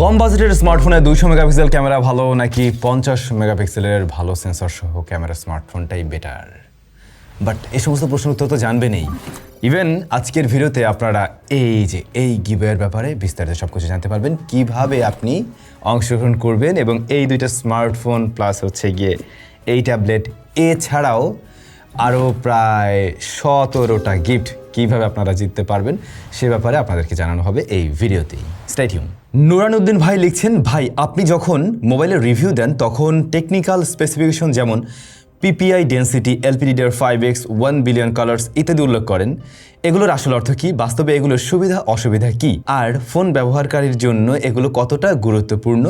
কম বাজেটের স্মার্টফোনে 200 megapixel camera ভালো নাকি 50 মেগাপিক্সেলের ভালো সেন্সর সহ ক্যামেরা স্মার্টফোনটাই বেটার? বাট এই সমস্ত প্রশ্নের উত্তর তো জানবেনই। ইভেন আজকের ভিডিওতে আপনারা এই গিভওয়ের ব্যাপারে বিস্তারিত সব কিছু জানতে পারবেন, কিভাবে আপনি অংশগ্রহণ করবেন এবং এই দুইটা স্মার্টফোন প্লাস হচ্ছে গিয়ে এই ট্যাবলেট এছাড়াও আরও প্রায় 17টা গিফট কীভাবে আপনারা জিততে পারবেন সে ব্যাপারে আপনাদেরকে জানানো হবে এই ভিডিওতেই। Stay tune. নুরানুদ্দিন ভাই লিখছেন, ভাই আপনি যখন মোবাইলের রিভিউ দেন তখন টেকনিক্যাল স্পেসিফিকেশন যেমন PPI density, LPDDR5X, 1 billion colours ইত্যাদি উল্লেখ করেন। এগুলোর আসল অর্থ কী, বাস্তবে এগুলোর সুবিধা অসুবিধা কী, আর ফোন ব্যবহারকারীর জন্য এগুলো কতটা গুরুত্বপূর্ণ,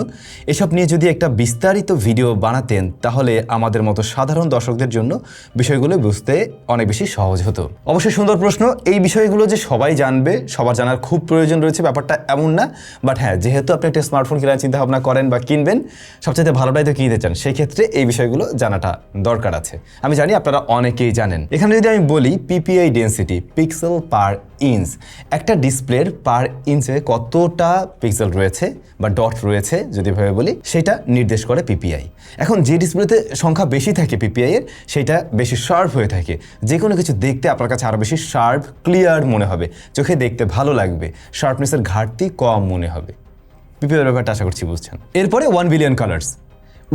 এসব নিয়ে যদি একটা বিস্তারিত ভিডিও বানাতেন তাহলে আমাদের মতো সাধারণ দর্শকদের জন্য বিষয়গুলো বুঝতে অনেক বেশি সহজ হতো। অবশ্যই সুন্দর প্রশ্ন। এই বিষয়গুলো যে সবাই জানবে, সবার জানার খুব প্রয়োজন রয়েছে ব্যাপারটা এমন না। বাট হ্যাঁ, যেহেতু আপনি একটা স্মার্টফোন কেনার চিন্তা ভাবনা করেন বা কিনবেন, সবচেয়ে ভালোটাই তো কিনতে চান, সেই ক্ষেত্রে এই বিষয়গুলো জানাটা দরকার আছে। আমি জানি আপনারা অনেকেই জানেন। এখানে যদি আমি বলি পিপিআই ডেন্সিটি, পিক্সেল পার ইঞ্চ, একটা ডিসপ্লের পার ইঞ্চে কতটা পিক্সেল রয়েছে বা ডট রয়েছে যদি ভাবে বলি, সেটা নির্দেশ করে পিপিআই। এখন যে ডিসপ্লেতে সংখ্যা বেশি থাকে পিপিআই এর, সেটা বেশি শার্প হয়ে থাকে। যে কোনো কিছু দেখতে আপনার কাছে আরও বেশি শার্প, ক্লিয়ার মনে হবে, চোখে দেখতে ভালো লাগবে, শার্পনেসের ঘাটতি কম মনে হবে। পিপিআই এর ব্যাপারটা আশা করছি বুঝছেন। এরপরে 1 বিলিয়ন কালার্স।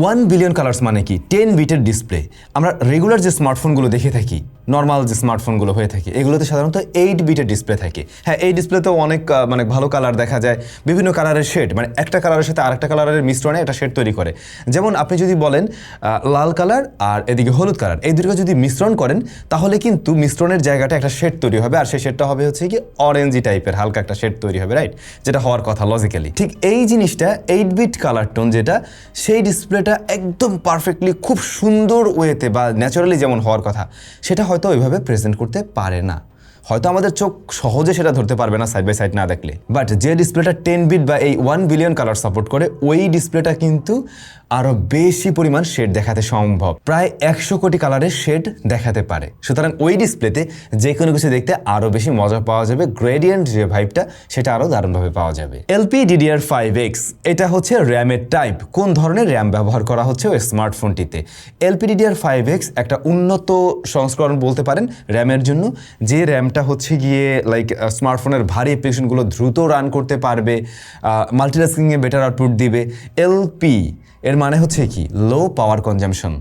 1 বিলিয়ন কালার্স মানে কি? 10 বিটের ডিসপ্লে। আমরা রেগুলার যে স্মার্টফোনগুলো দেখে থাকি, নর্মাল যে স্মার্টফোনগুলো হয়ে থাকে, এগুলোতে সাধারণত 8 বিটের ডিসপ্লে থাকে। হ্যাঁ, এই ডিসপ্লেতেও অনেক ভালো কালার দেখা যায়, বিভিন্ন কালারের শেড, মানে একটা কালারের সাথে আরেকটা কালারের মিশ্রণে একটা শেড তৈরি করে। যেমন আপনি যদি বলেন লাল কালার আর এদিকে হলুদ কালার, এই দুটোকে যদি মিশ্রণ করেন তাহলে কিন্তু মিশ্রণের জায়গাটা একটা শেড তৈরি হবে, আর সেই শেডটা হবে হচ্ছে কি অরেঞ্জি টাইপের হালকা একটা শেড তৈরি হবে, রাইট? যেটা হওয়ার কথা লজিক্যালি। ঠিক এই জিনিসটা 8 বিট কালার টোন যেটা, সেই ডিসপ্লেটা একদম পারফেক্টলি খুব সুন্দর ওয়েতে বা ন্যাচারালি যেমন হওয়ার কথা সেটা হয়তো ওইভাবে প্রেজেন্ট করতে পারে না। হয়তো আমাদের চোখ সহজে সেটা ধরতে পারবে না সাইড বাই সাইড না দেখলে। বাট যে ডিসপ্লেটা 10 বিট বা এই 1 বিলিয়ন কালার সাপোর্ট করে, ওই ডিসপ্লেটা কিন্তু আরও বেশি পরিমাণ শেড দেখাতে সম্ভব, প্রায় 100 কোটি কালারের শেড দেখাতে পারে। সুতরাং ওই ডিসপ্লেতে যে কোনো কিছু দেখতে আরও বেশি মজা পাওয়া যাবে, গ্রেডিয়েন্ট যে ভাইবটা সেটা আরও দারুণভাবে পাওয়া যাবে। LPDDR5X, এটা হচ্ছে র্যামের টাইপ, কোন ধরনের র্যাম ব্যবহার করা হচ্ছে ওই স্মার্টফোনটিতে। LPDDR5X একটা উন্নত সংস্করণ বলতে পারেন র্যামের জন্য, যে র্যামটা হচ্ছে গিয়ে লাইক স্মার্টফোনের ভারী অ্যাপ্লিকেশনগুলো দ্রুত রান করতে পারবে, মাল্টিটাস্কিংয়ে বেটার আউটপুট দিবে। এলপি এর মানে হচ্ছে কি low power consumption,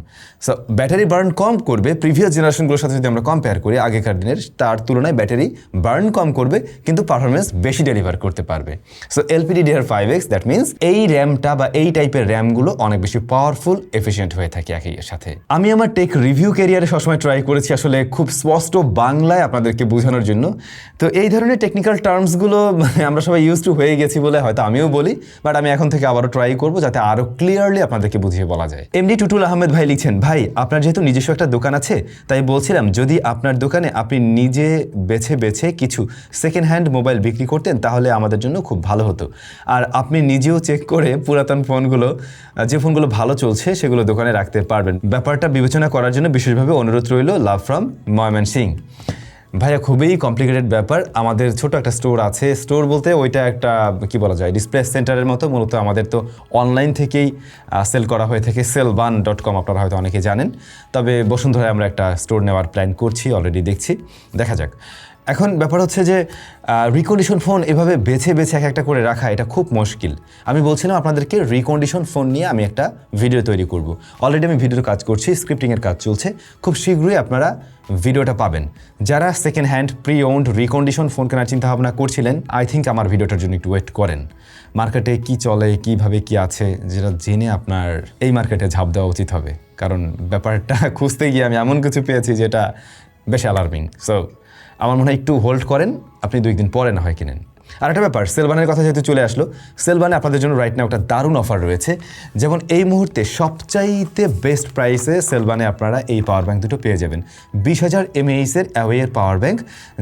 so battery burn কম করবে। প্রিভিয়াস জেনারেশনগুলোর সাথে যদি আমরা কম্পেয়ার করি আগেকার দিনের, তার তুলনায় ব্যাটারি বার্ন কম করবে কিন্তু পারফরমেন্স বেশি ডেলিভার করতে পারবে। সো LPDDR5X, দ্যাট মিনস এই র্যামটা বা এই টাইপের র্যামগুলো অনেক বেশি পাওয়ারফুল, এফিশিয়েন্ট হয়ে থাকে একই সাথে। আমি আমার টেক রিভিউ ক্যারিয়ারে সবসময় ট্রাই করেছি আসলে খুব স্পষ্ট বাংলায় আপনাদেরকে বোঝানোর জন্য। তো এই ধরনের টেকনিক্যাল টার্মসগুলো আমরা সবাই ইউজ টু হয়ে গেছি বলে হয়তো আমিও বলি, বাট আমি এখন থেকে আবারও ট্রাই করবো যাতে আরও ক্লিয়ারলি আপনাদেরকে বুঝিয়ে বলা যায়। এমডি টুটুল আহমেদ ভাই লিখছেন, ভাই আপনার যেহেতু নিজস্ব একটা দোকান আছে, তাই বলছিলাম যদি আপনার দোকানে আপনি নিজে বেছে বেছে কিছু সেকেন্ড হ্যান্ড মোবাইল বিক্রি করতেন তাহলে আমাদের জন্য খুব ভালো হতো। আর আপনি নিজেও চেক করে পুরাতন ফোনগুলো, যে ফোনগুলো ভালো চলছে সেগুলো দোকানে রাখতে পারবেন। ব্যাপারটা বিবেচনা করার জন্য বিশেষভাবে অনুরোধ রইল, লাভ ফ্রম ময়মনসিংহ। ভাইয়া খুবই কমপ্লিকেটেড ব্যাপার। আমাদের ছোট একটা স্টোর আছে, স্টোর বলতে ওইটা একটা কি বলা যায় ডিসপ্লে সেন্টারের মতো। মূলত আমাদের তো অনলাইন থেকেই সেল করা হয়ে থাকে, sellban.com আপনারা হয়তো অনেকে জানেন। তবে বসুন্ধরায় আমরা একটা স্টোর নেওয়ার প্ল্যান করছি, অলরেডি দেখছি, দেখা যাক। এখন ব্যাপার হচ্ছে যে রিকন্ডিশন ফোন এভাবে বেছে বেছে এক একটা করে রাখা এটা খুব মুশকিল। আমি বলছিলাম আপনাদেরকে রিকন্ডিশন ফোন নিয়ে আমি একটা ভিডিও তৈরি করব। অলরেডি আমি ভিডিওর কাজ করছি, স্ক্রিপ্টিংয়ের কাজ চলছে, খুব শীঘ্রই আপনারা ভিডিওটা পাবেন। যারা second hand pre owned recondition phone কেনার চিন্তা ভাবনা করছিলেন, আই থিঙ্ক আমার ভিডিওটার জন্য একটু ওয়েট করেন। মার্কেটে কি চলে, কিভাবে কি আছে, যেটা জেনে আপনার এই মার্কেটে ঝাঁপ দেওয়া উচিত হবে। কারণ ব্যাপারটা খুঁজতে গিয়ে আমি এমন কিছু পেয়েছি যেটা বেশ অ্যালার্মিং। সো আমার মনে হয় একটু হোল্ড করেন, আপনি 2 দিন পরে না হয় কিনেন। আর একটা ব্যাপার, সেলবানের কথা যেহেতু চলে আসলো, সেলবানে আপনাদের জন্য রাইট নাও একটা দারুণ অফার রয়েছে। যেমন এই মুহূর্তে সবচাইতে বেস্ট প্রাইসে সেলবানে আপনারা এই পাওয়ার ব্যাঙ্ক দুটো পেয়ে যাবেন। 20,000 mAh অ্যাওয়ের পাওয়ার ব্যাঙ্ক,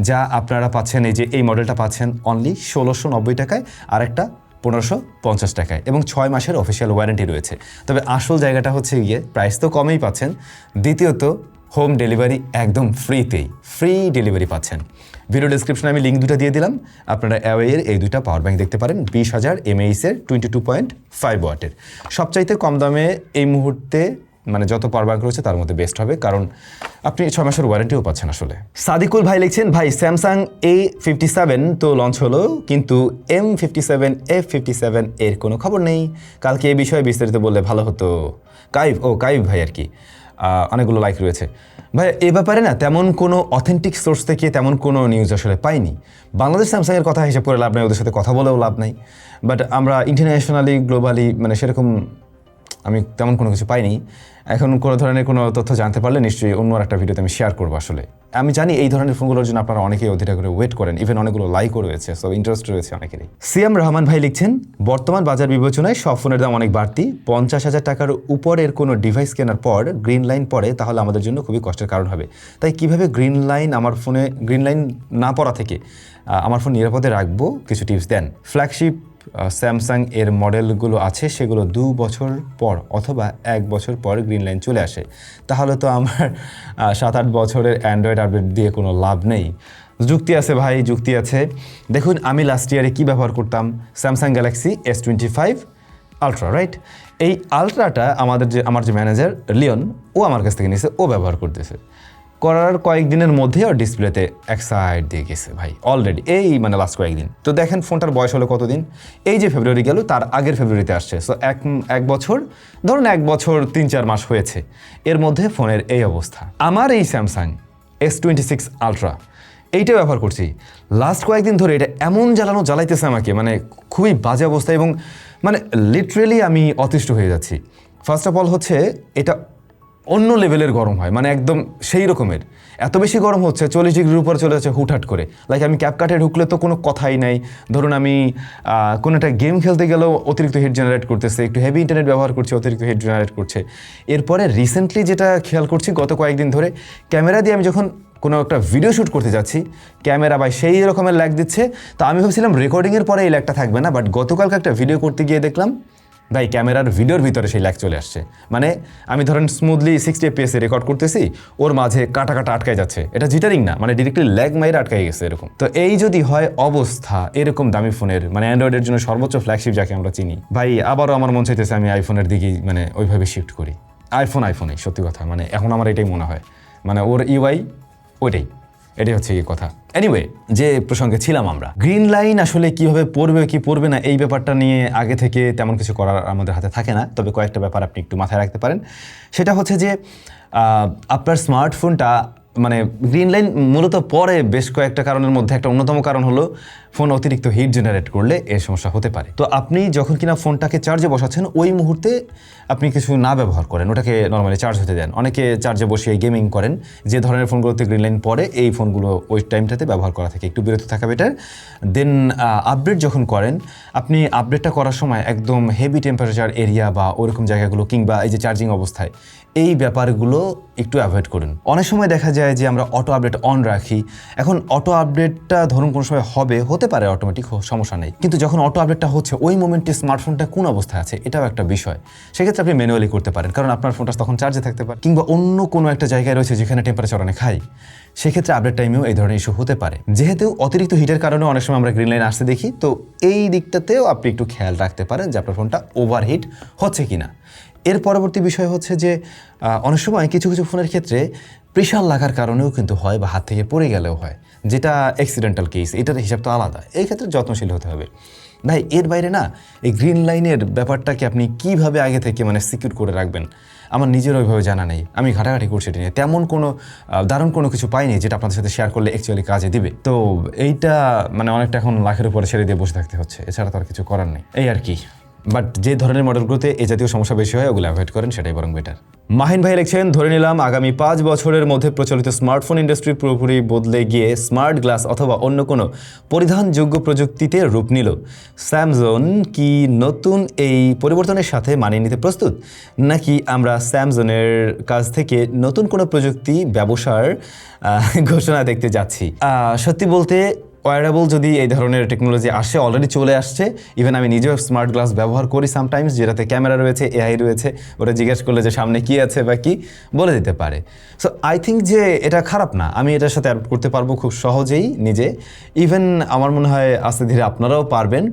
যা আপনারা পাচ্ছেন, এই যে এই মডেলটা পাচ্ছেন অনলি 1690 টাকায়, আর একটা 1550 টাকায়, এবং 6 মাসের অফিসিয়াল ওয়ারেন্টি রয়েছে। তবে আসল জায়গাটা হচ্ছে গিয়ে প্রাইস তো কমেই পাচ্ছেন, দ্বিতীয়ত হোম ডেলিভারি একদম ফ্রি ডেলিভারি পাচ্ছেন। ভিডিও ডেসক্রিপশনে আমি লিঙ্ক দুটো দিয়ে দিলাম, আপনারা অ্যাওয়ের এই দুটা পাওয়ার ব্যাঙ্ক দেখতে পারেন। 20,000 mAh-এর 22.5 ওয়াটের, সবচাইতে কম দামে এই মুহূর্তে মানে যত পাওয়ার ব্যাঙ্ক রয়েছে তার মধ্যে বেস্ট হবে, কারণ আপনি 6 মাসের ওয়ারেন্টিও পাচ্ছেন আসলে। সাদিকুল ভাই লিখছেন, ভাই স্যামসাং A57 তো লঞ্চ হলো, কিন্তু M57 F57 এর কোনো খবর নেই। কালকে এই বিষয়ে বিস্তারিত বললে ভালো হতো। কাইভ ভাই আর কি, অনেকগুলো লাইক রয়েছে। ভাই এ ব্যাপারে না তেমন কোনো অথেন্টিক সোর্স থেকে তেমন কোনো নিউজ আসলে পাইনি। বাংলাদেশ স্যামসাংয়ের কথা হিসাব করে লাভ নাই, ওদের সাথে কথা বলেও লাভ নাই। বাট আমরা ইন্টারন্যাশনালি গ্লোবালি মানে সেরকম আমি তেমন কোনো কিছু পাইনি। এখন কোনো ধরনের কোনো তথ্য জানতে পারলে নিশ্চয়ই অন্য একটা ভিডিওতে আমি শেয়ার করবো। আসলে আমি জানি এই ধরনের ফোনগুলোর জন্য আপনারা অনেকেই অধীর করে ওয়েট করেন, ইভেন অনেকগুলো লাইকও রয়েছে, সো ইন্টারেস্ট রয়েছে অনেকেরই। সিএম রহমান ভাই লিখছেন, বর্তমান বাজার বিবেচনায় সব ফোনের দাম অনেক বাড়তি, 50,000 টাকার উপরের কোনো ডিভাইস কেনার পর গ্রিন লাইন পড়ে তাহলে আমাদের জন্য খুবই কষ্টের কারণ হবে। তাই কিভাবে গ্রিন লাইন না পড়া থেকে আমার ফোন নিরাপদে রাখবো, কিছু টিপস দেন। ফ্ল্যাগশিপ স্যামসাং এর মডেলগুলো আছে সেগুলো 2 বছর পর অথবা 1 বছর পর গ্রিন লাইন চলে আসে, তাহলে তো আমার 7-8 বছরের অ্যান্ড্রয়েড আপডেট দিয়ে কোনো লাভ নেই। যুক্তি আছে ভাই, যুক্তি আছে। দেখুন আমি লাস্ট ইয়ারে কী ব্যবহার করতাম, Samsung Galaxy S25 ultra, right? এই আলট্রাটা আমার যে ম্যানেজার লিওন, ও আমার কাছ থেকে নিয়েছে, ও ব্যবহার করতেছে। করার কয়েকদিনের মধ্যে ওর ডিসপ্লেতে এক সাইড দিয়ে গেছে ভাই অলরেডি, এই মানে লাস্ট কয়েকদিন। তো দেখেন ফোনটার বয়স হলো কতদিন, এই যে ফেব্রুয়ারি গেল তার আগের ফেব্রুয়ারিতে আসছে, সো এক বছর ধরুন, 1 বছর 3-4 মাস হয়েছে, এর মধ্যে ফোনের এই অবস্থা। আমার এই স্যামসাং S26 আলট্রা এইটা ব্যবহার করছি লাস্ট কয়েকদিন ধরে, এটা এমন জ্বালাইতেছে আমাকে, মানে খুবই বাজে অবস্থা, এবং মানে লিটারেলি আমি অতিষ্ঠ হয়ে যাচ্ছি। ফার্স্ট অফ অল হচ্ছে এটা অন্য লেভেলের গরম হয়, মানে একদম সেই রকমের, এত বেশি গরম হচ্ছে 40 ডিগ্রির উপর চলে যাচ্ছে হুটহাট করে। লাইক আমি ক্যাপকাটে ঢুকলে তো কোনো কথাই নাই, ধরুন আমি কোনো একটা গেম খেলতে গেলেও অতিরিক্ত হিট জেনারেট করতেছে, একটু হেভি ইন্টারনেট ব্যবহার করছি অতিরিক্ত হিট জেনারেট করছে। এরপরে রিসেন্টলি যেটা খেয়াল করছি গত কয়েকদিন ধরে, ক্যামেরা দিয়ে আমি যখন কোনো একটা ভিডিও শ্যুট করতে যাচ্ছি, ক্যামেরা বা সেই রকমের ল্যাগ দিচ্ছে। তো আমি ভাবছিলাম রেকর্ডিংয়ের পরে এই ল্যাগটা থাকবে না, বাট গতকালকে একটা ভিডিও করতে গিয়ে দেখলাম ভাই ক্যামেরার ভিডিওর ভিতরে সেই ল্যাগ চলে আসছে। মানে আমি ধরেন স্মুথলি 60 FPS রেকর্ড করতেছি, ওর মাঝে কাটা আটকায় যাচ্ছে। এটা জিটারিং না, মানে ডিরেক্টলি ল্যাগ মাইরে আটকাই গেছে এরকম। তো এই যদি হয় অবস্থা এরকম দামি ফোনের, মানে অ্যান্ড্রয়েডের জন্য সর্বোচ্চ ফ্ল্যাগশিপ যাকে আমরা চিনি, ভাই আবারও আমার মন চাইতেছে আমি আইফোনের দিকেই মানে ওইভাবে শিফট করি। আইফোনই সত্যি কথা, মানে এখন আমার এটাই মনে হয়, মানে ওর ইউআই ওইটাই, এটাই হচ্ছে এই কথা। এনিওয়ে, যে প্রসঙ্গে ছিলাম আমরা, গ্রিন লাইন আসলে কীভাবে পড়বে কি পড়বে না এই ব্যাপারটা নিয়ে আগে থেকে তেমন কিছু করার আমাদের হাতে থাকে না। তবে কয়েকটা ব্যাপার আপনি একটু মাথায় রাখতে পারেন। সেটা হচ্ছে যে আপনার স্মার্টফোনটা মানে গ্রিন লাইন মূলত পরে বেশ কয়েকটা কারণের মধ্যে একটা অন্যতম কারণ হলো ফোন অতিরিক্ত হিট জেনারেট করলে এর সমস্যা হতে পারে। তো আপনি যখন কিনা ফোনটাকে চার্জে বসাচ্ছেন ওই মুহূর্তে আপনি কিছু না ব্যবহার করেন, ওটাকে নর্মালি চার্জ হতে দেন। অনেকে চার্জে বসিয়ে গেমিং করেন, যে ধরনের ফোনগুলোতে গ্রিন লাইন পরে এই ফোনগুলো ওই টাইমটাতে ব্যবহার করা থেকে একটু বিরত থাকা বেটার। দেন আপডেট যখন করেন, আপনি আপডেটটা করার সময় একদম হেভি টেম্পারেচার এরিয়া বা ওরকম জায়গাগুলো কিংবা এই যে চার্জিং অবস্থায় এই ব্যাপারগুলো একটু অ্যাভয়েড করুন। অনেক সময় দেখা যায় যে আমরা অটো আপডেট অন রাখি। এখন অটো আপডেটটা ধরুন কোনো সময় হতে পারে অটোমেটিক, সমস্যা নেই, কিন্তু যখন অটো আপডেটটা হচ্ছে ওই মোমেন্টে স্মার্টফোনটা কোন অবস্থায় আছে এটাও একটা বিষয়। সেক্ষেত্রে আপনি ম্যানুয়ালি করতে পারেন, কারণ আপনার ফোনটা তখন চার্জে থাকতে পারে, কিংবা অন্য কোনো একটা জায়গায় রয়েছে যেখানে টেম্পারেচার অনেক হাই, সেক্ষেত্রে আপডেট টাইমেও এই ধরনের ইস্যু হতে পারে। যেহেতু অতিরিক্ত হিটের কারণে অনেক সময় আমরা গ্রিন লাইন আসতে দেখি, তো এই দিকটাতেও আপনি একটু খেয়াল রাখতে পারেন যে আপনার ফোনটা ওভারহিট হচ্ছে কিনা। এর পরবর্তী বিষয় হচ্ছে যে অনেক সময় কিছু ফোনের ক্ষেত্রে প্রেশার লাগার কারণেও কিন্তু হয় বা হাত থেকে পড়ে গেলেও হয়, যেটা অ্যাক্সিডেন্টাল কেস, এটার হিসাব তো আলাদা। এই ক্ষেত্রে যত্নশীল হতে হবে ভাই। এর বাইরে না এই গ্রিন লাইনের ব্যাপারটাকে আপনি কিভাবে আগে থেকে মানে সিকিউর করে রাখবেন আমার নিজের ওইভাবে জানা নেই। আমি ঘাটাঘাটি করছি এটা নিয়ে, তেমন কোনো দারুণ কোনো কিছু পাইনি যেটা আপনাদের সাথে শেয়ার করলে অ্যাকচুয়ালি কাজে দিবে। তো এইটা মানে অনেকটা এখন লাখের উপরে ছেড়ে দিয়ে বসে থাকতে হচ্ছে, এছাড়া তো আর কিছু করার নেই, এই আর কি। বাট যে ধরনের মডেলগুলোতে এই জাতীয় সমস্যা বেশি হয় ওগুলো অ্যাভয়েড করেন, সেটাই বরং বেটার। মাহিন ভাই লিখছেন, ধরে নিলাম আগামী 5 বছরের মধ্যে প্রচলিত স্মার্টফোন ইন্ডাস্ট্রি পুরোপুরি বদলে গিয়ে স্মার্ট গ্লাস অথবা অন্য কোনো পরিধানযোগ্য প্রযুক্তিতে রূপ নিল। স্যামসাং কি নতুন এই পরিবর্তনের সাথে মানিয়ে নিতে প্রস্তুত, নাকি আমরা স্যামসাংয়ের কাছ থেকে নতুন কোনো প্রযুক্তি ব্যবসার ঘোষণা দেখতে যাচ্ছি? সত্যি বলতে ওয়ারেবল যদি এই ধরনের টেকনোলজি আসে, অলরেডি চলে আসছে, ইভেন আমি নিজেও স্মার্ট গ্লাস ব্যবহার করি সামটাইমস, যেটাতে ক্যামেরা রয়েছে, এআই রয়েছে, ওটা জিজ্ঞেস করলে যে সামনে কী আছে বা কি বলে দিতে পারে। সো আই থিঙ্ক যে এটা খারাপ না, আমি এটার সাথে অ্যাড করতে পারবো খুব সহজেই নিজে। ইভেন আমার মনে হয় আস্তে ধীরে আপনারাও পারবেন।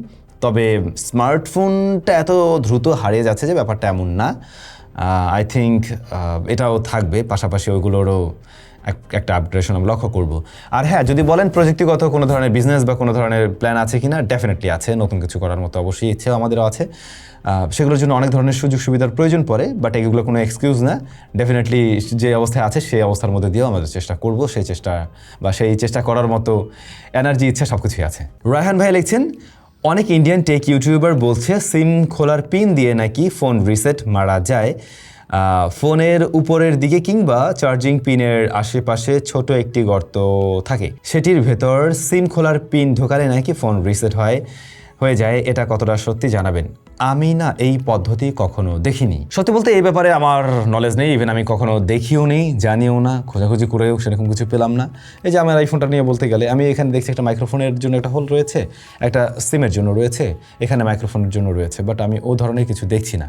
তবে স্মার্টফোনটা এত দ্রুত হারিয়ে যাচ্ছে যে ব্যাপারটা এমন না। আই থিঙ্ক এটাও থাকবে, পাশাপাশি ওইগুলোরও একটা আপগ্রেডেশন আমি লক্ষ্য করব। আর হ্যাঁ, যদি বলেন প্রযুক্তিগত কোনো ধরনের বিজনেস বা কোনো ধরনের প্ল্যান আছে কি না, ডেফিনেটলি আছে। নতুন কিছু করার মতো অবশ্যই ইচ্ছেও আমাদেরও আছে। সেগুলোর জন্য অনেক ধরনের সুযোগ সুবিধার প্রয়োজন পড়ে, বাট এগুলো কোনো এক্সকিউজ না। ডেফিনেটলি যে অবস্থায় আছে সেই অবস্থার মধ্যে দিয়েও আমাদের চেষ্টা করব, সেই চেষ্টা করার মতো এনার্জি, ইচ্ছা সব কিছুই আছে। রায়হান ভাই লিখছেন, অনেক ইন্ডিয়ান টেক ইউটিউবার বলছে সিম খোলার পিন দিয়ে নাকি ফোন রিসেট মারা যায়। ফোনের উপরের দিকে কিংবা চার্জিং পিনের আশেপাশে ছোট একটি গর্ত থাকে, সেটির ভেতর সিম খোলার পিন ঢোকালে নাকি ফোন রিসেট হয়ে যায়। এটা কতটা সত্যি জানাবেন। আমি না এই পদ্ধতি কখনো দেখিনি। সত্যি বলতে এই ব্যাপারে আমার নলেজ নেই, ইভেন আমি কখনো দেখিও নেই, জানিও না, খোঁজাখুঁজি করেও সেরকম কিছু পেলাম না। এই যে আমার আইফোনটা নিয়ে বলতে গেলে আমি এখানে দেখছি একটা মাইক্রোফোনের জন্য একটা হোল রয়েছে, একটা সিমের জন্য রয়েছে, এখানে মাইক্রোফোনের জন্য রয়েছে, বাট আমি ও ধরনের কিছু দেখছি না।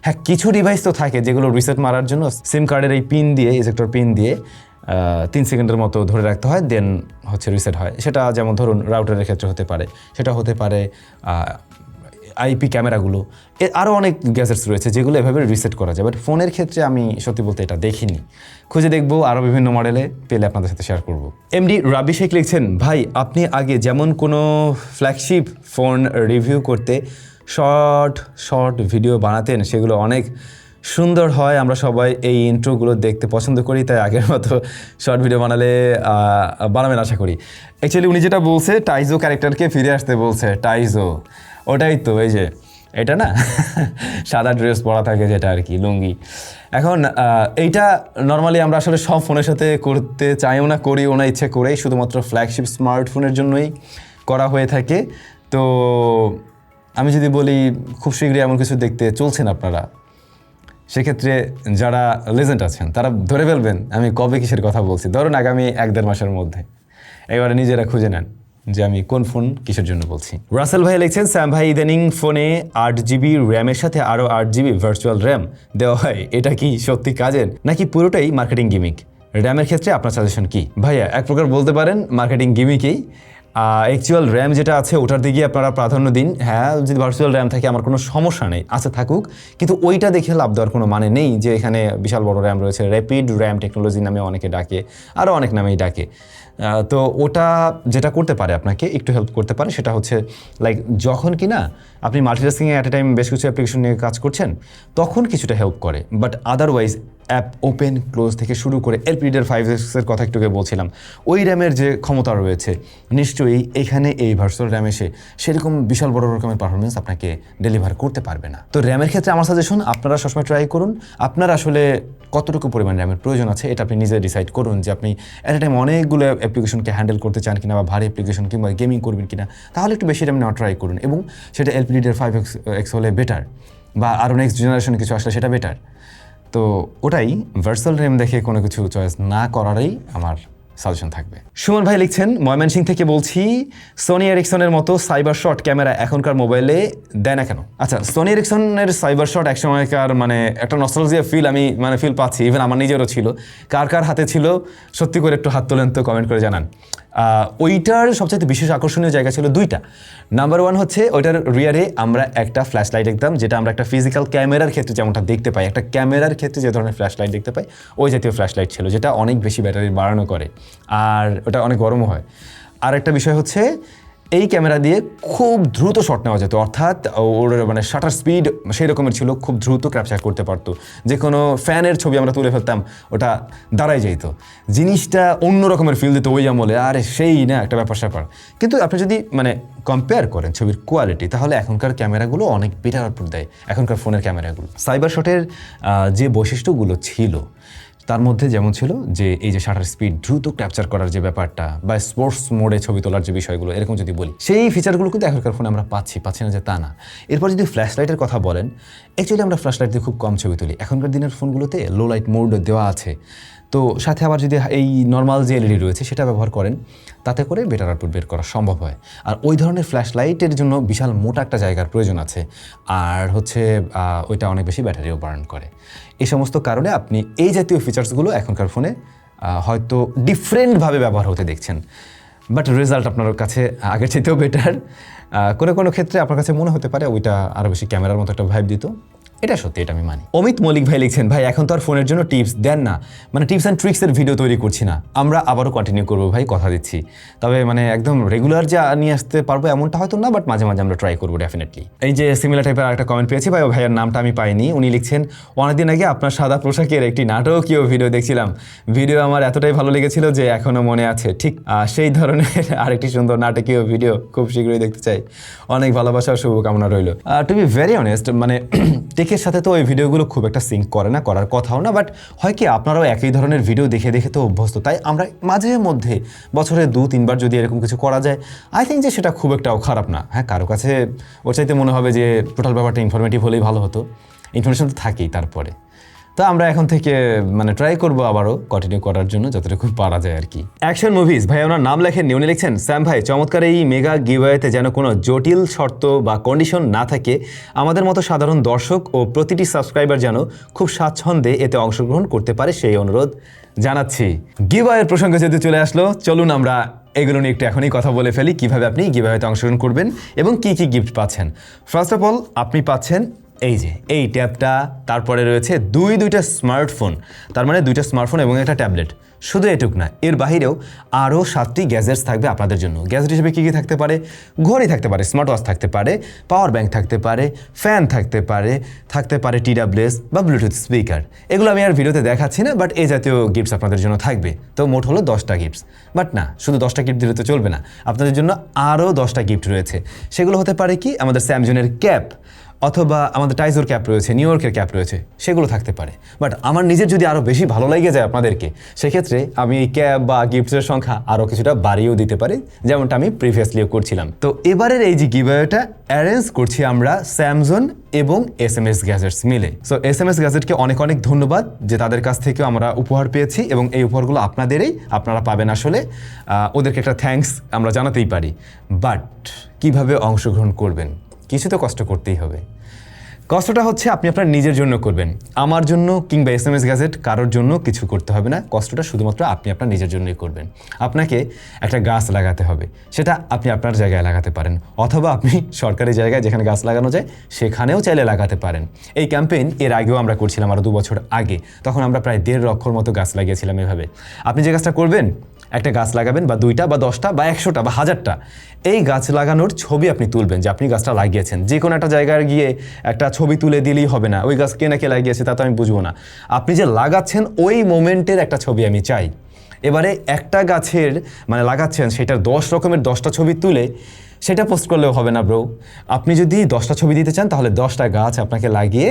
হ্যাঁ, কিছু ডিভাইস তো থাকে যেগুলো রিসেট মারার জন্য সিম কার্ডের এই পিন দিয়ে, ইজেক্টর পিন দিয়ে 3 সেকেন্ডের মতো ধরে রাখতে হয়, দেন রিসেট হয়। সেটা যেমন ধরুন রাউটারের ক্ষেত্রে হতে পারে, সেটা হতে পারে আইপি ক্যামেরাগুলো, আরও অনেক গ্যাজেটস রয়েছে যেগুলো এভাবে রিসেট করা যায়। বাট ফোনের ক্ষেত্রে আমি সত্যি বলতে এটা দেখিনি। খুঁজে দেখবো, আরও বিভিন্ন মডেলে পেলে আপনাদের সাথে শেয়ার করব। এমডি রাবি শেখ লিখছেন, ভাই আপনি আগে যেমন কোনো ফ্ল্যাগশিপ ফোন রিভিউ করতে শর্ট ভিডিও বানাতেন, সেগুলো অনেক সুন্দর হয়, আমরা সবাই এই ইন্ট্রোগুলো দেখতে পছন্দ করি, তাই আগের মতো শর্ট ভিডিও বানাবেন আশা করি। অ্যাকচুয়ালি উনি যেটা বলছে, টাইজো ক্যারেক্টারকে ফিরে আসতে বলছে। টাইজো ওটাই তো, এই যে এটা না সাদা ড্রেস পরা থাকে যেটা আর কি, লুঙ্গি। এখন এইটা নর্মালি আমরা আসলে সব ফোনের সাথে করতে চাইও না, করিও না ইচ্ছে করেই, শুধুমাত্র ফ্ল্যাগশিপ স্মার্টফোনের জন্যই করা হয়ে থাকে। তো আমি যদি বলি খুব শীঘ্রই এমন কিছু দেখতে চলছেন আপনারা, সেক্ষেত্রে যারা লেজেন্ড আছেন তারা ধরে ফেলবেন আমি কবে কিসের কথা বলছি। ধরুন আগামী 1-1.5 মাসের মধ্যে। এবারে নিজেরা খুঁজে নেন যে আমি কোন ফোন কিসের জন্য বলছি। রাসেল ভাই লিখছেন, স্যাম ভাই ইদানিং ফোনে 8GB র্যামের সাথে আরও 8GB ভার্চুয়াল র্যাম দেওয়া হয়, এটা কি সত্যি কাজের নাকি পুরোটাই মার্কেটিং গিমিক? র্যামের ক্ষেত্রে আপনার সাজেশন কি? ভাইয়া এক প্রকার বলতে পারেন মার্কেটিং গিমিকই। অ্যাকচুয়াল র্যাম যেটা আছে ওটার দিকে আপনারা প্রাধান্য দিন। হ্যাঁ, যদি ভার্চুয়াল র্যাম থাকে আমার কোনো সমস্যা নেই, আচ্ছা থাকুক, কিন্তু ওইটা দেখে লাভ দেওয়ার কোনো মানে নেই যে এখানে বিশাল বড় র্যাম রয়েছে। র্যাপিড র্যাম টেকনোলজি নামে অনেকে ডাকে, আরও অনেক নামেই ডাকে। তো ওটা যেটা করতে পারে আপনাকে একটু হেল্প করতে পারে সেটা হচ্ছে লাইক যখন কি না আপনি মাল্টিটাস্কিংয়ে অ্যাট এ টাইম বেশ কিছু অ্যাপ্লিকেশন নিয়ে কাজ করছেন, তখন কিছুটা হেল্প করে। But otherwise app open close থেকে শুরু করে এলপিডির 5Xের কথা একটুকে বলছিলাম, ওই র্যামের যে ক্ষমতা রয়েছে নিশ্চয়ই এখানে এই ভার্চুয়াল র্যাম এসে সেরকম বিশাল বড় রকমের পারফরমেন্স আপনাকে ডেলিভার করতে পারবে না। তো র্যামের ক্ষেত্রে আমার সাজেশন আপনারা সবসময় ট্রাই করুন, আপনার আসলে কতটুকু পরিমাণ র্যামের প্রয়োজন আছে এটা আপনি নিজে ডিসাইড করুন যে আপনি অ্যাট এ টাইম অনেকগুলো অ্যাপ্লিকেশনকে হ্যান্ডেল করতে চান কিনা বা ভারী অ্যাপ্লিকেশন কিংবা গেমিং করবেন কিনা, তাহলে একটু বেশি র্যাম নেওয়া ট্রাই করুন, এবং সেটা এলপিডির 5X হলে বেটার, বা আরও নেক্সট জেনারেশনে কিছু আসলে সেটা বেটার। তো ওটাই ভার্চুয়াল র্যাম দেখে কোনো কিছু চয়েস না করারই আমার সাজেশন থাকবে। সুমন ভাই লিখছেন, ময়মনসিংহ থেকে বলছি, সোনি এরিকসনের মতো সাইবার শট ক্যামেরা এখনকার মোবাইলে দেয় না কেন? আচ্ছা, সোনি এরিকসনের সাইবার শট একসময়কার একটা নস্টালজিয়া ফিল আমি ফিল পাচ্ছি, ইভেন আমার নিজেরও ছিল। কার কার হাতে ছিল সত্যি করে একটু হাত তোলেন তো, কমেন্ট করে জানান। ওইটার সবচেয়ে বিশেষ আকর্ষণীয় জায়গা ছিল 2টা। নাম্বার 1 হচ্ছে ওইটার রিয়ারে আমরা একটা ফ্ল্যাশ লাইট দেখতাম, যেটা আমরা একটা ফিজিক্যাল ক্যামেরার ক্ষেত্রে যেমনটা দেখতে পাই, একটা ক্যামেরার ক্ষেত্রে যে ধরনের ফ্ল্যাশ লাইট দেখতে পাই ওই জাতীয় ফ্ল্যাশ লাইট ছিল, যেটা অনেক বেশি ব্যাটারি বাড়ানো করে আর ওটা অনেক গরমও হয়। আর একটা বিষয় হচ্ছে এই ক্যামেরা দিয়ে খুব দ্রুত শট নেওয়া যেত, অর্থাৎ ওর শাটার স্পিড সেই রকমের ছিল, খুব দ্রুত ক্যাপচার করতে পারতো। যে কোনো ফ্যানের ছবি আমরা তুলে ফেলতাম, ওটা দাঁড়াই যেত, জিনিসটা অন্য রকমের ফিল দিত ওই আমলে, আরে সেই না একটা ব্যাপার। কিন্তু আপনি যদি কম্পেয়ার করেন ছবির কোয়ালিটি, তাহলে এখনকার ক্যামেরাগুলো অনেক বেটার আউটপুট দেয়, এখনকার ফোনের ক্যামেরাগুলো। সাইবার শটের যে বৈশিষ্ট্যগুলো ছিল তার মধ্যে যেমন ছিল যে এই যে শাটার স্পিড, দ্রুত ক্যাপচার করার যে ব্যাপারটা, বা স্পোর্টস মোডে ছবি তোলার যে বিষয়গুলো, এরকম যদি বলি, সেই ফিচারগুলো কিন্তু এখনকার ফোনে আমরা পাচ্ছি না যে তা না। এরপর যদি ফ্ল্যাশ লাইটের কথা বলেন, অ্যাকচুয়ালি আমরা ফ্ল্যাশ লাইট দিয়ে খুব কম ছবি তুলি, এখনকার দিনের ফোনগুলোতে লো লাইট মোড দেওয়া আছে। তো সাথে আবার যদি এই নর্মাল যে এলইডি রয়েছে সেটা ব্যবহার করেন, তাতে করে বেটার আউটপুট বের করা সম্ভব হয়। আর ওই ধরনের ফ্ল্যাশ লাইটের জন্য বিশাল মোটা একটা জায়গার প্রয়োজন আছে, আর হচ্ছে ওইটা অনেক বেশি ব্যাটারিও বার্ন করে। এই সমস্ত কারণে আপনি এই জাতীয় ফিচার্সগুলো এখনকার ফোনে হয়তো ডিফারেন্টভাবে ব্যবহার হতে দেখছেন, বাট রেজাল্ট আপনার কাছে আগের চাইতেও বেটার। কোনো ক্ষেত্রে আপনার কাছে মনে হতে পারে ওইটা আরও বেশি ক্যামেরার মতো একটা ভাইব দিত, এটা সত্যি, এটা আমি মানি। অমিত মল্লিক ভাই লিখছেন, ভাই এখন তো আর ফোনের জন্য টিপস দেন না, মানে টিপস অ্যান্ড ট্রিক্সের ভিডিও তৈরি করছি না, আমরা আবারও কন্টিনিউ করবো ভাই, কথা দিচ্ছি। তবে মানে একদম রেগুলার যে নিয়ে আসতে পারবো এমনটা হয়তো না, বাট মাঝে মাঝে আমরা ট্রাই করবো ডেফিনেটলি। এই যে সিমিলার টাইপের একটা কমেন্ট পেয়েছি ভাই, ভাইয়ের নামটা আমি পাইনি। উনি লিখছেন, অনেকদিন আগে আপনার সাদা পোশাকের একটি নাটকীয় ভিডিও দেখছিলাম, ভিডিও আমার এতটাই ভালো লেগেছিল যে এখনও মনে আছে। ঠিক সেই ধরনের আরেকটি সুন্দর নাটকীয় ভিডিও খুব শীঘ্রই দেখতে চাই। অনেক ভালোবাসা, শুভকামনা রইল। টু বি ভেরি অনেস্ট, মানে টেকের সাথে তো ওই ভিডিওগুলো খুব একটা সিঙ্ক করে না, করার কথাও না, বাট হয় কি আপনারাও একই ধরনের ভিডিও দেখে দেখে তো অভ্যস্ত, তাই আমরা মাঝে মধ্যে বছরে 2-3 বার যদি এরকম কিছু করা যায়, আই থিঙ্ক যে সেটা খুব একটাও খারাপ না। হ্যাঁ, কারো কাছে ওর চাইতে মনে হবে যে টোটাল ব্যাপারটা ইনফরমেটিভ হলেই ভালো হতো, ইনফরমেশন তো থাকেই। তারপরে তো আমরা এখন থেকে মানে ট্রাই করবো আবারও কন্টিনিউ করার জন্য যতটুকু পারা যায় আর কি। অ্যাকশন মুভিজ ভাই ওনার নাম লেখেন, উনি লিখছেন, স্যাম ভাই চমৎকার এই মেগা গিভওয়েতে যেন কোনো জটিল শর্ত বা কন্ডিশন না থাকে, আমাদের মতো সাধারণ দর্শক ও প্রতিটি সাবস্ক্রাইবার যেন খুব স্বাচ্ছন্দ্যে এতে অংশগ্রহণ করতে পারে সেই অনুরোধ জানাচ্ছি। গিভওয়ের প্রসঙ্গে যদি চলে আসলো, চলুন আমরা এগুলো নিয়ে একটু এখনই কথা বলে ফেলি, কীভাবে আপনি গিভওয়েতে অংশগ্রহণ করবেন এবং কী কী গিফট পাচ্ছেন। ফার্স্ট অফ অল আপনি পাচ্ছেন এই যে এই ট্যাবটা, তারপরে রয়েছে দুইটা স্মার্টফোন, তার মানে 2টা স্মার্টফোন এবং একটা ট্যাবলেট। শুধু এটুক না, এর বাহিরেও আরও 7টি গ্যাজেটস থাকবে আপনাদের জন্য। গ্যাজেট হিসেবে কী কী থাকতে পারে? ঘড়ি থাকতে পারে, স্মার্ট ওয়াচ থাকতে পারে, পাওয়ার ব্যাঙ্ক থাকতে পারে, ফ্যান থাকতে পারে TWS বা ব্লুটুথ স্পিকার। এগুলো আমি আর ভিডিওতে দেখাচ্ছি না, বাট এই জাতীয় গিফটস আপনাদের জন্য থাকবে। তো মোট হলো 10টা গিফটস। বাট না, শুধু 10টা গিফট দিলে তো চলবে না, আপনাদের জন্য আরও 10টা গিফট রয়েছে। সেগুলো হতে পারে কি, আমাদের স্যামসংয়ের ক্যাপ, অথবা আমাদের টাইজোর ক্যাপ রয়েছে, নিউ ইয়র্কের ক্যাপ রয়েছে, সেগুলো থাকতে পারে। বাট আমার নিজের যদি আরও বেশি ভালো লেগে যায় আপনাদেরকে, সেক্ষেত্রে আমি এই ক্যাপ বা গিফটসের সংখ্যা আরও কিছুটা বাড়িয়েও দিতে পারি, যেমনটা আমি প্রিভিয়াসলিও করছিলাম। তো এবারের এই যে গিভওয়েটা অ্যারেঞ্জ করছি আমরা স্যামসং এবং SMS গ্যাজেটস মিলে। সো SMS গ্যাজেটকে অনেক অনেক ধন্যবাদ যে তাদের কাছ থেকেও আমরা উপহার পেয়েছি, এবং এই উপহারগুলো আপনাদেরই, আপনারা পাবেন। আসলে ওদেরকে একটা থ্যাঙ্কস আমরা জানাতেই পারি। বাট কিভাবে অংশগ্রহণ করবেন? কিছু তো কষ্ট করতেই হবে। কষ্টটা হচ্ছে আপনি আপনার নিজের জন্য করবেন, আমার জন্য কিংবা SMS গ্যাজেট কারোর জন্য কিছু করতে হবে না। কষ্টটা শুধুমাত্র আপনি আপনার নিজের জন্যই করবেন। আপনাকে একটা গাছ লাগাতে হবে, সেটা আপনি আপনার জায়গায় লাগাতে পারেন, অথবা আপনি সরকারি জায়গায় যেখানে গাছ লাগানো যায় সেখানেও চাইলে লাগাতে পারেন। এই ক্যাম্পেইন এর আগেও আমরা করছিলাম, আরও 2 বছর আগে। তখন আমরা প্রায় 1.5 লক্ষর মতো গাছ লাগিয়েছিলাম এভাবে। আপনি যে গাছটা করবেন, একটা গাছ লাগাবেন, বা 2টা বা 10টা বা 100টা বা 1000টা, এই গাছ লাগানোর ছবি আপনি তুলবেন যে আপনি গাছটা লাগিয়েছেন। যে কোনো একটা জায়গায় গিয়ে একটা ছবি তুলে দিলেই হবে না, ওই গাছ কে না কে লাগিয়েছে তা তো আমি বুঝবো না। আপনি যে লাগাচ্ছেন ওই মোমেন্টের একটা ছবি আমি চাই। এবারে একটা গাছের মানে লাগাচ্ছেন, সেটার 10 রকমের 10টা ছবি তুলে সেটা পোস্ট করলেও হবে না ব্রো। আপনি যদি 10টা ছবি দিতে চান, তাহলে 10টা গাছ আপনাকে লাগিয়ে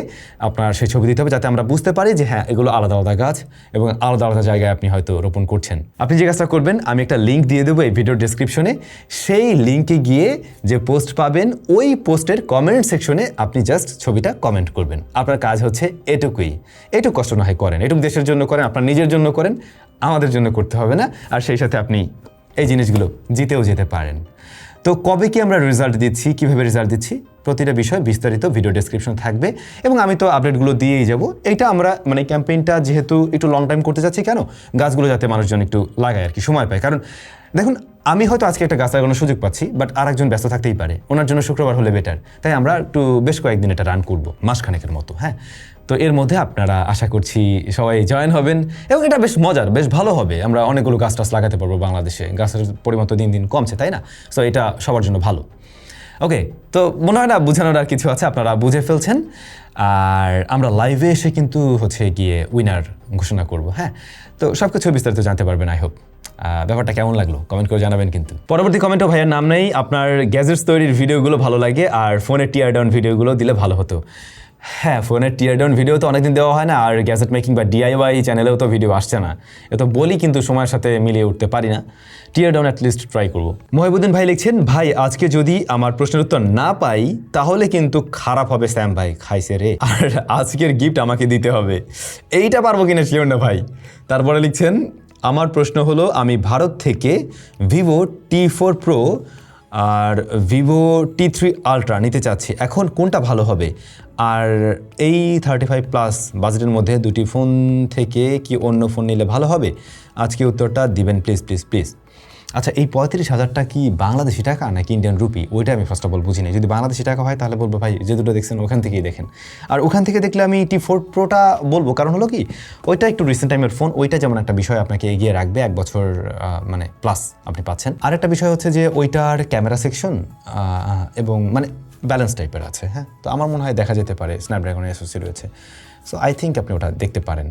আপনার সেই ছবি দিতে হবে, যাতে আমরা বুঝতে পারি যে হ্যাঁ, এগুলো আলাদা আলাদা গাছ এবং আলাদা আলাদা জায়গায় আপনি হয়তো রোপণ করছেন। আপনি যে কাজটা করবেন, আমি একটা লিঙ্ক দিয়ে দেবো এই ভিডিওর ডেসক্রিপশনে। সেই লিঙ্কে গিয়ে যে পোস্ট পাবেন, ওই পোস্টের কমেন্ট সেকশনে আপনি জাস্ট ছবিটা কমেন্ট করবেন। আপনার কাজ হচ্ছে এটুকুই। এটুকু কষ্ট না হয় করেন, এটুকু দেশের জন্য করেন, আপনার নিজের জন্য করেন, আমাদের জন্য করতে হবে না। আর সেই সাথে আপনি এই জিনিসগুলো জিতেও যেতে পারেন। তো কবে কি আমরা রেজাল্ট দিচ্ছি, কীভাবে রেজাল্ট দিচ্ছি, প্রতিটা বিষয় বিস্তারিত ভিডিও ডেসক্রিপশন থাকবে, এবং আমি তো আপডেটগুলো দিয়েই যাব। এইটা আমরা মানে ক্যাম্পেইনটা যেহেতু একটু লং টাইম করতে যাচ্ছি, কেন গাছগুলো যাতে মানুষজন একটু লাগায় আর কি, সময় পায়। কারণ দেখুন, আমি হয়তো আজকে একটা গাছ লাগানোর সুযোগ পাচ্ছি, বাট আরেকজন ব্যস্ত থাকতেই পারে, ওনার জন্য শুক্রবার হলে বেটার। তাই আমরা একটু বেশ কয়েকদিন এটা রান করবো, মাসখানেকের মতো। হ্যাঁ, তো এর মধ্যে আপনারা আশা করছি সবাই জয়েন হবেন, এবং এটা বেশ মজার, বেশ ভালো হবে। আমরা অনেকগুলো গাছ টাছ লাগাতে পারবো বাংলাদেশে, গাছের পরিমাণ তো দিন দিন কমছে, তাই না? সো এটা সবার জন্য ভালো। ওকে, তো মনে হয় না বোঝানোর আর কিছু আছে, আপনারা বুঝে ফেলছেন। আর আমরা লাইভে এসে কিন্তু হচ্ছে গিয়ে উইনার ঘোষণা করব। হ্যাঁ, তো সব কিছু বিস্তারিত জানতে পারবেন। আই হোপ ব্যাপারটা কেমন লাগলো কমেন্ট করে জানাবেন। কিন্তু পরবর্তী কমেন্টও ভাইয়ের নাম নেই, আপনার গ্যাজেটস তৈরির ভিডিওগুলো ভালো লাগে আর ফোনের টিয়ার ডাউন ভিডিওগুলো দিলে ভালো হতো। হ্যাঁ, ফোনের টিয়ার ডাউন ভিডিও তো অনেকদিন দেওয়া হয় না, আর গ্যাজেট মেকিং বা ডিআইওয়াই চ্যানেলেও তো ভিডিও আসছে না। এ তো বলি কিন্তু সময়ের সাথে মিলিয়ে উঠতে পারি না। টিয়ার ডাউন অ্যাটলিস্ট ট্রাই করবো। মহিবুদ্দিন ভাই লিখছেন, ভাই আজকে যদি আমার প্রশ্নের উত্তর না পাই তাহলে কিন্তু খারাপ হবে স্যাম ভাই, খাইছে রে, আর আজকের গিফট আমাকে দিতে হবে। এইটা পারবো কিনা শিওর না ভাই। তারপরে লিখছেন, আমার প্রশ্ন হলো আমি ভারত থেকে ভিভো T4 Pro আর ভিভো T3 আলট্রা নিতে চাচ্ছি, এখন কোনটা ভালো হবে? আর এই 35+ বাজেটের মধ্যে দুটি ফোন থেকে কি অন্য ফোন নিলে ভালো হবে? আজকে উত্তরটা দিবেন প্লিজ প্লিজ প্লিজ। আচ্ছা, এই 35,000টা কি বাংলাদেশি টাকা নাকি ইন্ডিয়ান রুপি, ওইটা আমি ফার্স্ট অফ অল বুঝি না। যদি বাংলাদেশি টাকা হয় তাহলে বলবো ভাই যে দুটো দেখছেন ওখান থেকেই দেখেন। আর ওখান থেকে দেখলে আমি T4 Proটা বলবো, কারণ হলো কি ওইটা একটু রিসেন্ট টাইমের ফোন, ওইটা যেমন একটা বিষয় আপনাকে এগিয়ে রাখবে, 1 বছর মানে প্লাস আপনি পাচ্ছেন। আরেকটা বিষয় হচ্ছে যে ওইটার ক্যামেরা সেকশন এবং মানে ব্যালেন্স টাইপের আছে। হ্যাঁ, তো আমার মনে হয় দেখা যেতে পারে স্ন্যাপড্রাগনের অ্যাসোসিয়েট রয়েছে। সো আই থিঙ্ক আপনি ওটা দেখতে পারেন।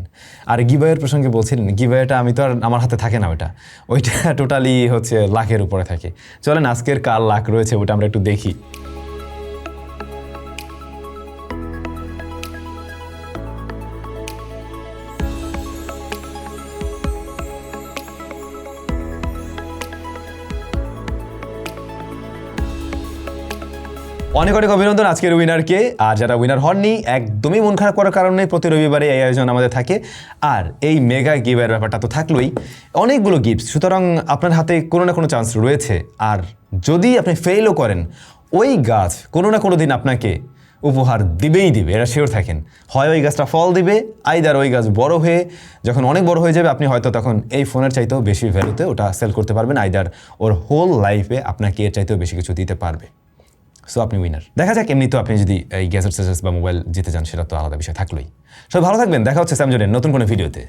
আর গিভওয়ের প্রসঙ্গে বলছিলেন, গিভওয়েটা আমি তো আর আমার হাতে থাকে না, ওইটা টোটালি হচ্ছে লাখের উপরে থাকে। চলেন আজকের কার লাখ রয়েছে ওটা আমরা একটু দেখি। অনেক অনেক অভিনন্দন আজকের উইনারকে। আর যারা উইনার হননি, একদমই মন খারাপ করার কারণে প্রতি রবিবারে এই আয়োজন আমাদের থাকে। আর এই মেগা গিভের ব্যাপারটা তো থাকলোই, অনেকগুলো গিফট, সুতরাং আপনার হাতে কোনো না কোনো চান্স রয়েছে। আর যদি আপনি ফেলও করেন, ওই গাছ কোনো না কোনো দিন আপনাকে উপহার দিবেই দিবে, এটা শিওর থাকেন। হয় ওই গাছটা ফল দিবে, আইদার ওই গাছ বড় হয়ে যখন অনেক বড় হয়ে যাবে আপনি হয়তো তখন এই ফোনের চাইতেও বেশি ভ্যালুতে ওটা সেল করতে পারবেন, আইদার ওর হোল লাইফে আপনাকে এর চাইতেও বেশি কিছু দিতে পারবে। সো আপনি উইনার। দেখা যাক, এমনি তো আপনি যদি এই গ্যাজেট বা মোবাইল জিতে যান সেটা তো আলাদা বিষয় থাকলোই। সবাই ভালো থাকবেন, দেখা হচ্ছে স্যামজনের নতুন কোনো ভিডিওতে।